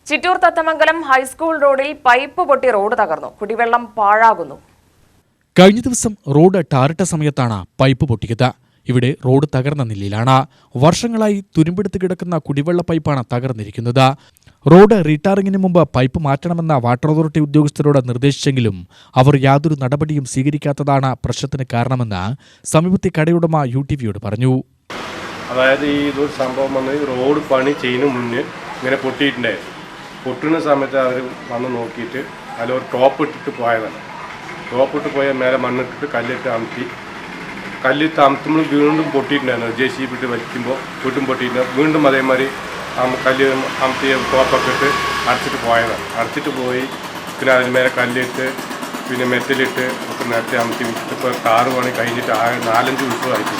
Chittur Thathamangalam high school റോഡിൽ pipe പൊട്ടി road തകർന്നു. കുടിവെള്ളം പാഴാകുന്നു. കഴിഞ്ഞ ദിവസം റോഡ് ടാറിട്ട സമയത്താണ് പൈപ്പ് പൊട്ടിയത്. ഇവിടെ റോഡ് തകർന്ന നിലയിലാണ്. വർഷങ്ങളായി തുരുമ്പെടുത്ത് കിടക്കുന്ന കുടിവെള്ള പൈപ്പാണ് തകർന്നിരിക്കുന്നത്. റോഡ് റീടാറിങ്ങിന് മുമ്പ് പൈപ്പ് മാറ്റണമെന്ന വാട്ടർ അതോറിറ്റി ഉദ്യോഗസ്ഥരോട് നിർദ്ദേശിച്ചെങ്കിലും അവർ യാതൊരു നടപടിയും സ്വീകരിക്കാത്തതാണ് പ്രശ്നത്തിന് കാരണമെന്ന് സമീപത്തെ കടയുടമ UTVയോട് പറഞ്ഞു. അതായത് ഇതൊരു സംഭവം വന്ന് റോഡ് പണി ചെയ്യുന്നതിന് മുന്നേ ഇങ്ങനെ പൊട്ടിയിട്ടുണ്ടായിരുന്നു. പൊട്ടുന്ന സമയത്ത് അവർ വന്ന് നോക്കിയിട്ട് അതിലൊരു ടോപ്പ് ഇട്ടിട്ട് പോയതാണ്. ടോപ്പ് ഇട്ട് പോയാൽ മേലെ മണ്ണിട്ടിട്ട് കല്ലിട്ട് അമത്തുമ്പോൾ വീണ്ടും പൊട്ടിയിട്ടുണ്ടായിരുന്നു. JCB ഇട്ട് വലിക്കുമ്പോൾ വീണ്ടും പൊട്ടിയിട്ടുണ്ടായിരുന്നു. വീണ്ടും അതേമാതിരി കല്ല് അമത്തിയ ടോപ്പൊക്കെ ഇട്ട് അടച്ചിട്ട് പോയതാണ്. അടച്ചിട്ട് പോയി പിന്നെ അതിന് മേലെ കല്ലിട്ട് പിന്നെ മെറ്റലിട്ട് ഒക്കെ നേരത്തെ അമത്തി വിട്ടിട്ട് ഇപ്പോൾ കാറ് പണി കഴിഞ്ഞിട്ട് 4-5 ദിവസമായിട്ട്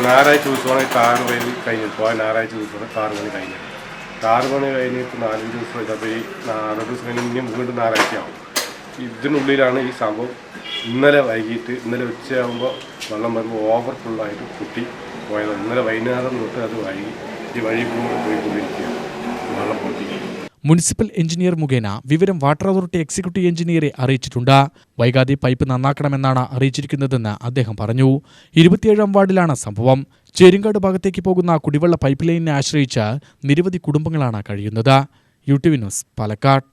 ഞായറാഴ്ച ദിവസമാണ് കാറ് പണി കഴിഞ്ഞത്. പോയ ഞായറാഴ്ച ദിവസമാണ് കാറ് പണി കഴിഞ്ഞത്. കാറ് പണി കഴിഞ്ഞിട്ട് 4-5 ദിവസം അപ്പോൾ ഈ 6 ദിവസം കഴിഞ്ഞ് ഇനിയും വീണ്ടും ഞായറാഴ്ചയാവും. ഇതിനുള്ളിലാണ് ഈ സംഭവം. ഇന്നലെ ഉച്ചയാകുമ്പോൾ വെള്ളം വരുമ്പോൾ ഓവർ ഫുള്ളായിട്ട് കുട്ടി പോയത്. ഇന്നലെ വൈകുന്നേരം തൊട്ട് അത് ഈ വഴി പോയിക്കൊണ്ടിരിക്കുകയാണ്. വെള്ളം പൊട്ടി. മുനിസിപ്പൽ എഞ്ചിനീയർ മുഖേന വിവരം വാട്ടർ അതോറിറ്റി എക്സിക്യൂട്ടീവ് എഞ്ചിനീയറെ അറിയിച്ചിട്ടുണ്ട്. വൈകാതെ പൈപ്പ് നന്നാക്കണമെന്നാണ് അറിയിച്ചിരിക്കുന്നതെന്ന് അദ്ദേഹം പറഞ്ഞു. 27-ാം വാർഡിലാണ് സംഭവം. ചേരുങ്കാട് ഭാഗത്തേക്ക് പോകുന്ന കുടിവെള്ള പൈപ്പ് ലൈനിനെ ആശ്രയിച്ച് നിരവധി കുടുംബങ്ങളാണ് കഴിയുന്നത്. UTV news, Palakkad.